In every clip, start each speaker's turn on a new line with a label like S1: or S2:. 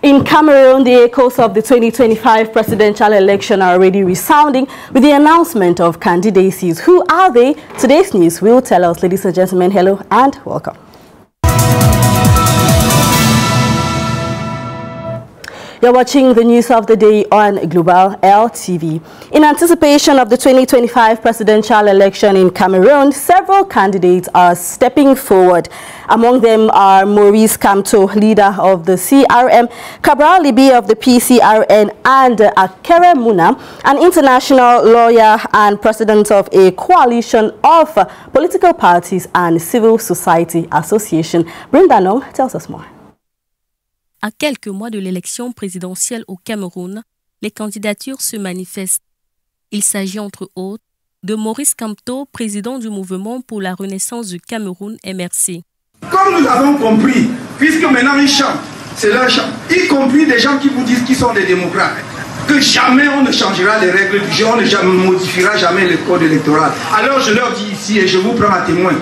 S1: In Cameroon, the echoes of the 2025 presidential election are already resounding with the announcement of candidacies. Who are they? Today's news will tell us. Ladies and gentlemen, hello and welcome. You're watching the news of the day on Global LTV. In anticipation of the 2025 presidential election in Cameroon, several candidates are stepping forward. Among them are Maurice Kamto, leader of the CRM, Cabral Libi of the PCRN, and Akere Muna, an international lawyer and president of a coalition of political parties and civil society association. Brenda Nong tells us more.
S2: À quelques mois de l'élection présidentielle au Cameroun, les candidatures se manifestent. Il s'agit entre autres de Maurice Kamto, président du mouvement pour la renaissance du Cameroun MRC.
S3: Comme nous avons compris, puisque maintenant ils chantent, c'est leur chant, y compris des gens qui vous disent qu'ils sont des démocrates, que jamais on ne changera les règles du jeu, on ne modifiera jamais le code électoral. Alors je leur dis ici, et je vous prends à témoin,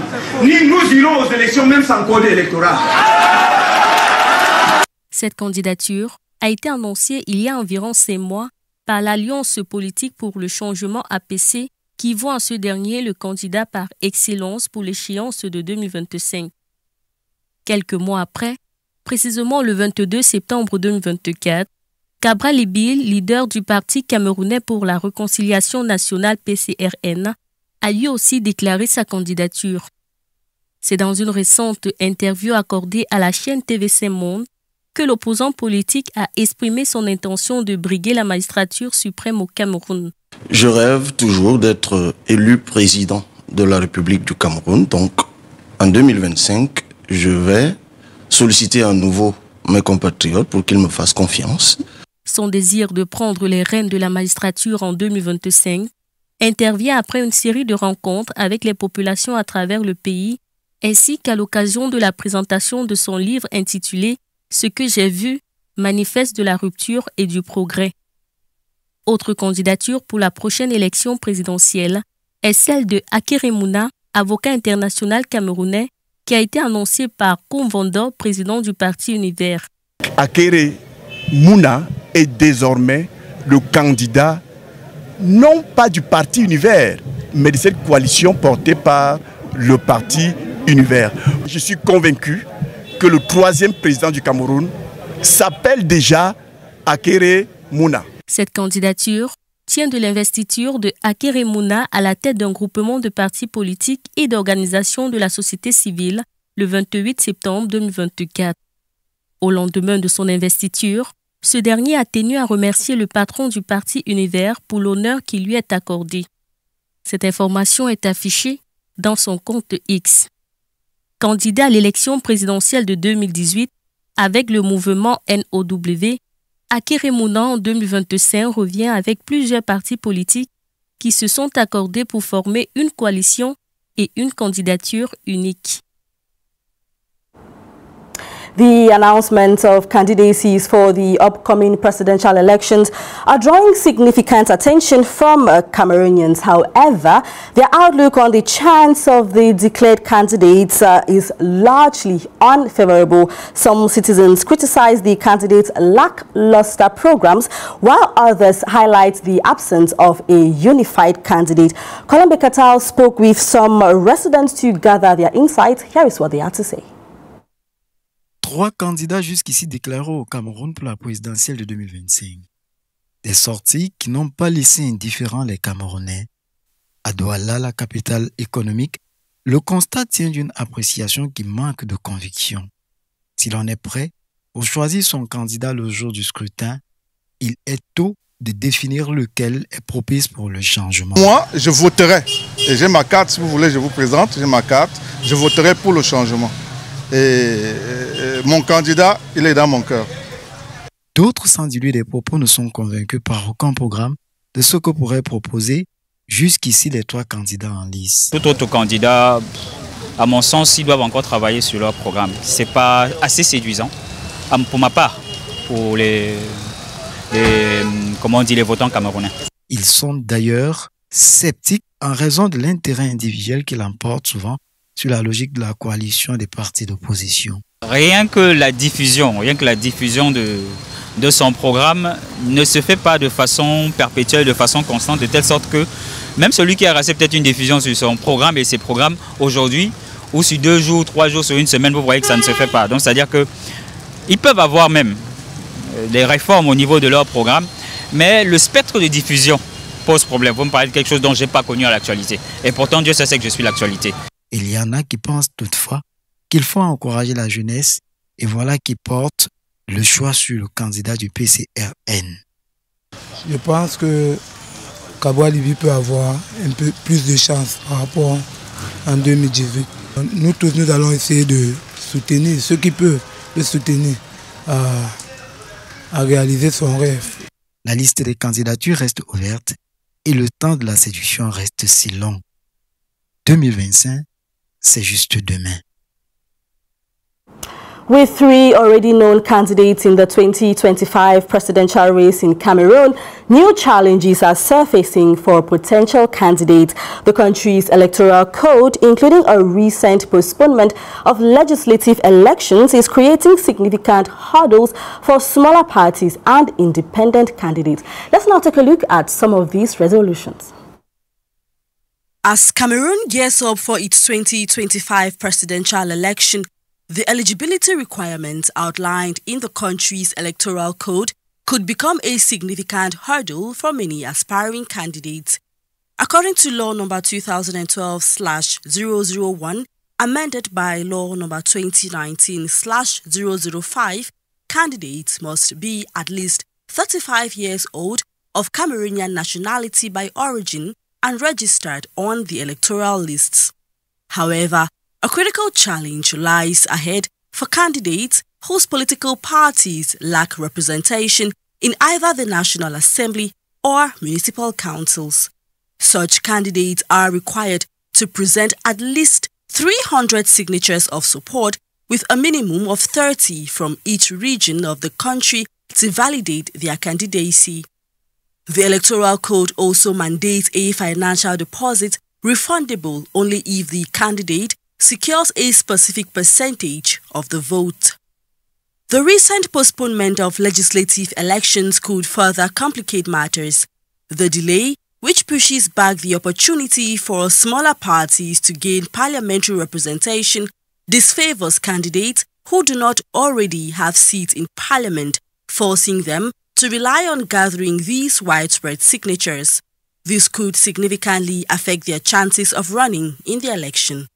S3: nous irons aux élections même sans code électoral.
S2: Cette candidature a été annoncée il y a environ 6 mois par l'Alliance politique pour le changement APC qui voit en ce dernier le candidat par excellence pour l'échéance de 2025. Quelques mois après, précisément le 22 septembre 2024, Cabral Libi, leader du Parti camerounais pour la réconciliation nationale PCRN, a lui aussi déclaré sa candidature. C'est dans une récente interview accordée à la chaîne TVC Monde que l'opposant politique a exprimé son intention de briguer la magistrature suprême au Cameroun.
S4: Je rêve toujours d'être élu président de la République du Cameroun. Donc, en 2025, je vais solliciter à nouveau mes compatriotes pour qu'ils me fassent confiance.
S2: Son désir de prendre les rênes de la magistrature en 2025 intervient après une série de rencontres avec les populations à travers le pays, ainsi qu'à l'occasion de la présentation de son livre intitulé « Ce que j'ai vu, manifeste de la rupture et du progrès ». Autre candidature pour la prochaine élection présidentielle est celle de Akere Muna, avocat international camerounais, qui a été annoncée par Koumvando, président du parti Univers.
S5: Akere Muna est désormais le candidat, non pas du parti Univers, mais de cette coalition portée par le parti Univers. Je suis convaincu que le 3e président du Cameroun s'appelle déjà Akere Muna.
S2: Cette candidature tient de l'investiture de Akere Muna à la tête d'un groupement de partis politiques et d'organisations de la société civile le 28 septembre 2024. Au lendemain de son investiture, ce dernier a tenu à remercier le patron du parti Univers pour l'honneur qui lui est accordé. Cette information est affichée dans son compte X. Candidat à l'élection présidentielle de 2018 avec le mouvement NOW, Akere Muna en 2025 revient avec plusieurs partis politiques qui se sont accordés pour former une coalition et une candidature unique.
S1: The announcement of candidacies for the upcoming presidential elections are drawing significant attention from Cameroonians. However, their outlook on the chance of the declared candidates is largely unfavorable. Some citizens criticize the candidates' lackluster programs, while others highlight the absence of a unified candidate. Colombe Katal spoke with some residents to gather their insights. Here is what they had to say.
S6: 3 candidats jusqu'ici déclarés au Cameroun pour la présidentielle de 2025. Des sorties qui n'ont pas laissé indifférents les Camerounais. À Douala, la capitale économique, le constat tient d'une appréciation qui manque de conviction. Si l'on est prêt pour choisir son candidat le jour du scrutin, il est tôt de définir lequel est propice pour le changement.
S7: Moi, je voterai. Et j'ai ma carte, si vous voulez, je vous présente, j'ai ma carte. Je voterai pour le changement. Et mon candidat, il est dans mon cœur.
S6: D'autres, sans diluer des propos, ne sont convaincus par aucun programme de ce que pourraient proposer jusqu'ici les 3 candidats en lice.
S8: Tout autre candidat, à mon sens, ils doivent encore travailler sur leur programme. Ce n'est pas assez séduisant, pour ma part, pour les votants camerounais.
S6: Ils sont d'ailleurs sceptiques en raison de l'intérêt individuel qui l'emporte souvent sur la logique de la coalition des partis d'opposition.
S8: Rien que la diffusion de son programme ne se fait pas de façon perpétuelle, de façon constante, de telle sorte que même celui qui a rassé peut-être une diffusion sur son programme et ses programmes aujourd'hui, ou sur 2 jours, 3 jours, sur une semaine, vous voyez que ça ne se fait pas. Donc c'est-à-dire qu'ils peuvent avoir même des réformes au niveau de leur programme, mais le spectre de diffusion pose problème. Vous me parlez de quelque chose dont je n'ai pas connu à l'actualité. Et pourtant, Dieu sait que je suis l'actualité.
S6: Il y en a qui pensent toutefois qu'il faut encourager la jeunesse et voilà qui porte le choix sur le candidat du PCRN.
S9: Je pense que Kabwa Libi peut avoir un peu plus de chance par rapport en 2018. Nous tous, nous allons essayer de soutenir ceux qui peuvent le soutenir à réaliser son rêve.
S6: La liste des candidatures reste ouverte et le temps de la séduction reste si long. 2025, c'est juste demain.
S1: With 3 already known candidates in the 2025 presidential race in Cameroon, new challenges are surfacing for potential candidates. The country's electoral code, including a recent postponement of legislative elections, is creating significant hurdles for smaller parties and independent candidates. Let's now take a look at some of these resolutions. As Cameroon gears up for its 2025 presidential election, the eligibility requirements outlined in the country's electoral code could become a significant hurdle for many aspiring candidates. According to Law No. 2012/001, amended by Law No. 2019/005, candidates must be at least 35 years old, of Cameroonian nationality by origin, and registered on the electoral lists. However, a critical challenge lies ahead for candidates whose political parties lack representation in either the National Assembly or municipal councils. Such candidates are required to present at least 300 signatures of support, with a minimum of 30 from each region of the country to validate their candidacy. The Electoral Code also mandates a financial deposit refundable only if the candidate secures a specific percentage of the vote. The recent postponement of legislative elections could further complicate matters. The delay, which pushes back the opportunity for smaller parties to gain parliamentary representation, disfavors candidates who do not already have seats in parliament, forcing them to rely on gathering these widespread signatures. This could significantly affect their chances of running in the election.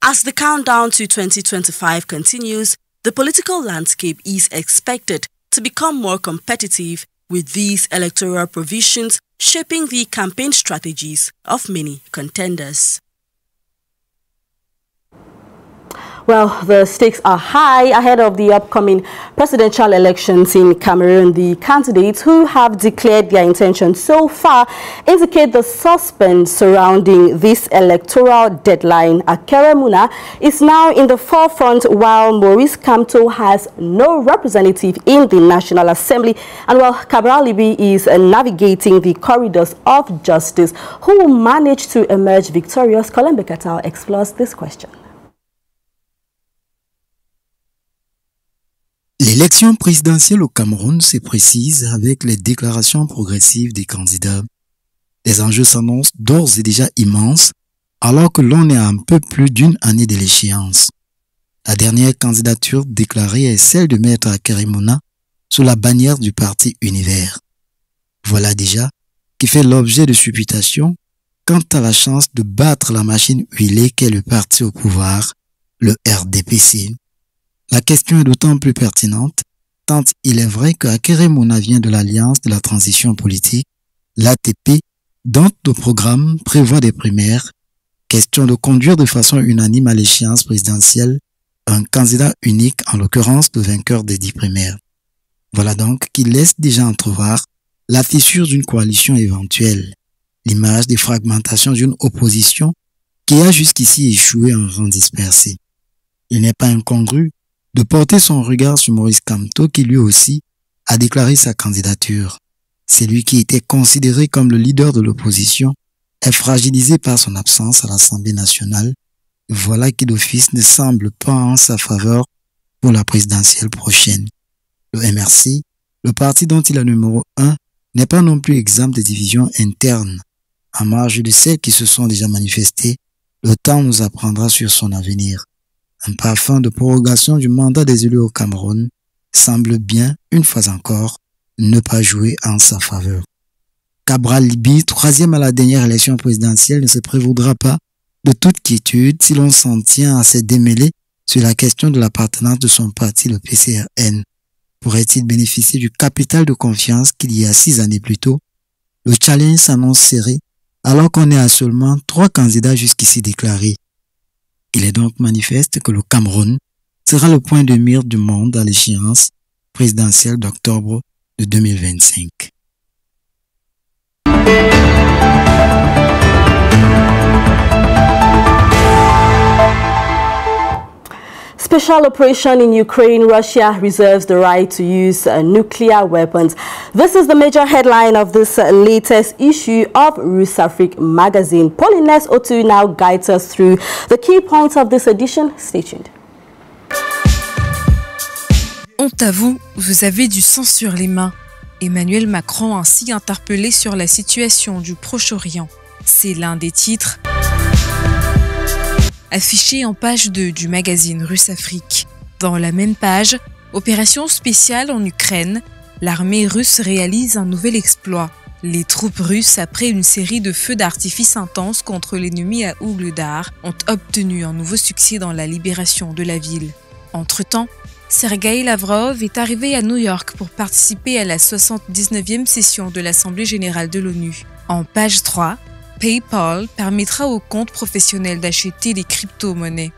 S1: As the countdown to 2025 continues, the political landscape is expected to become more competitive, with these electoral provisions shaping the campaign strategies of many contenders. Well, the stakes are high ahead of the upcoming presidential elections in Cameroon. The candidates who have declared their intention so far indicate the suspense surrounding this electoral deadline. Akere Muna is now in the forefront, while Maurice Kamto has no representative in the National Assembly, and while Kabwa Libi is navigating the corridors of justice. Who will manage to emerge victorious? Colin Bekatao explores this question.
S6: L'élection présidentielle au Cameroun se précise avec les déclarations progressives des candidats. Les enjeux s'annoncent d'ores et déjà immenses, alors que l'on est à un peu plus d'une année de l'échéance. La dernière candidature déclarée est celle de Maître Akere Muna sous la bannière du parti Univers. Voilà déjà qui fait l'objet de supputations quant à la chance de battre la machine huilée qu'est le parti au pouvoir, le RDPC. La question est d'autant plus pertinente, tant il est vrai que Akere Muna vient de l'Alliance de la transition politique, l'ATP, dont le programme prévoit des primaires, question de conduire de façon unanime à l'échéance présidentielle un candidat unique, en l'occurrence le vainqueur des 10 primaires. Voilà donc qui laisse déjà entrevoir la fissure d'une coalition éventuelle, l'image des fragmentations d'une opposition qui a jusqu'ici échoué en rang dispersé. Il n'est pas incongru de porter son regard sur Maurice Kamto qui lui aussi a déclaré sa candidature. C'est lui qui était considéré comme le leader de l'opposition est fragilisé par son absence à l'Assemblée nationale. Voilà qui d'office ne semble pas en sa faveur pour la présidentielle prochaine. Le MRC le parti dont il est numéro 1 n'est pas non plus exempt de divisions internes. En marge de celles qui se sont déjà manifestées, le temps nous apprendra sur son avenir. Un parfum de prorogation du mandat des élus au Cameroun semble bien, une fois encore, ne pas jouer en sa faveur. Cabral Libby, troisième à la dernière élection présidentielle, ne se prévaudra pas de toute quiétude si l'on s'en tient à se démêler sur la question de l'appartenance de son parti, le PCRN. Pourrait-il bénéficier du capital de confiance qu'il y a 6 années plus tôt? Le challenge s'annonce serré alors qu'on est à seulement 3 candidats jusqu'ici déclarés. Il est donc manifeste que le Cameroun sera le point de mire du monde à l'échéance présidentielle d'octobre de 2025.
S1: Special operation in Ukraine, Russia reserves the right to use nuclear weapons. This is the major headline of this latest issue of Rusafrique magazine. Paulines Otu now guides us through the key points of this edition. Stay tuned.
S10: Honte à vous, vous avez du sang sur les mains. Emmanuel Macron ainsi interpellé sur la situation du Proche-Orient. C'est l'un des titres affiché en page 2 du magazine Rusafrique. Dans la même page, opération spéciale en Ukraine, l'armée russe réalise un nouvel exploit. Les troupes russes, après une série de feux d'artifice intenses contre l'ennemi à Ouglodar, ont obtenu un nouveau succès dans la libération de la ville. Entre-temps, Sergueï Lavrov est arrivé à New York pour participer à la 79e session de l'Assemblée générale de l'ONU. En page 3, PayPal permettra aux comptes professionnels d'acheter des crypto-monnaies.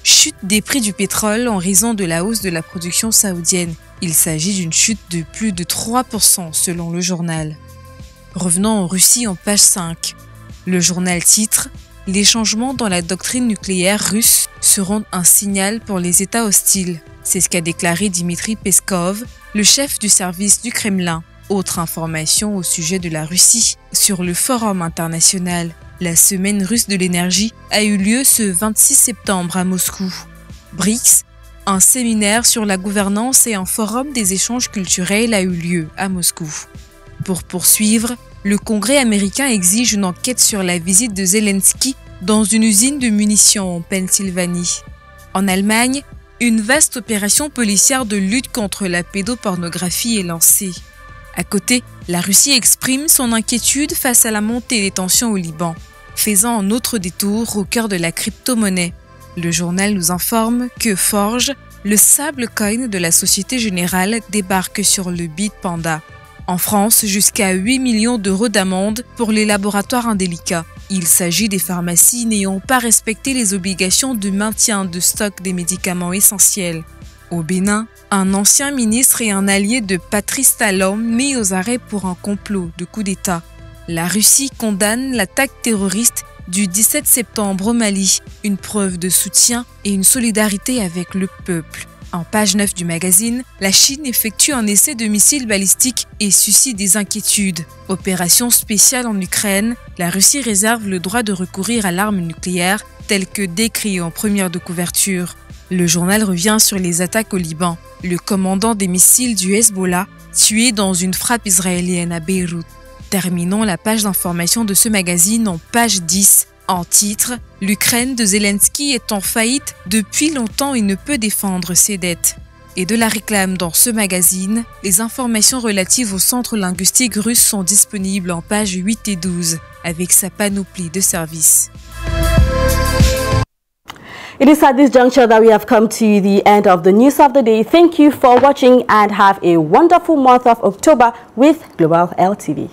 S10: Chute des prix du pétrole en raison de la hausse de la production saoudienne. Il s'agit d'une chute de plus de 3% selon le journal. Revenons en Russie en page 5. Le journal titre « Les changements dans la doctrine nucléaire russe seront un signal pour les États hostiles ». C'est ce qu'a déclaré Dmitri Peskov, le chef du service du Kremlin. Autre information au sujet de la Russie. Sur le forum international, la semaine russe de l'énergie a eu lieu ce 26 septembre à Moscou. BRICS, un séminaire sur la gouvernance et un forum des échanges culturels a eu lieu à Moscou. Pour poursuivre, le Congrès américain exige une enquête sur la visite de Zelensky dans une usine de munitions en Pennsylvanie. En Allemagne, une vaste opération policière de lutte contre la pédopornographie est lancée. À côté, la Russie exprime son inquiétude face à la montée des tensions au Liban, faisant un autre détour au cœur de la crypto-monnaie. Le journal nous informe que Forge, le stablecoin de la Société Générale, débarque sur le Bitpanda. En France, jusqu'à 8 millions d'euros d'amende pour les laboratoires indélicats. Il s'agit des pharmacies n'ayant pas respecté les obligations de maintien de stock des médicaments essentiels. Au Bénin, un ancien ministre et un allié de Patrice Talon mis aux arrêts pour un complot de coup d'État. La Russie condamne l'attaque terroriste du 17 septembre au Mali, une preuve de soutien et une solidarité avec le peuple. En page 9 du magazine, la Chine effectue un essai de missiles balistiques et suscite des inquiétudes. Opération spéciale en Ukraine, la Russie réserve le droit de recourir à l'arme nucléaire, telle que décrit en première de couverture. Le journal revient sur les attaques au Liban. Le commandant des missiles du Hezbollah, tué dans une frappe israélienne à Beyrouth. Terminons la page d'information de ce magazine en page 10. En titre, l'Ukraine de Zelensky est en faillite depuis longtemps et ne peut défendre ses dettes. Et de la réclame dans ce magazine, les informations relatives au centre linguistique russe sont disponibles en pages 8 et 12, avec sa panoplie de services.
S1: It is at this juncture that we have come to the end of the news of the day. Thank you for watching and have a wonderful month of October with Global LTV.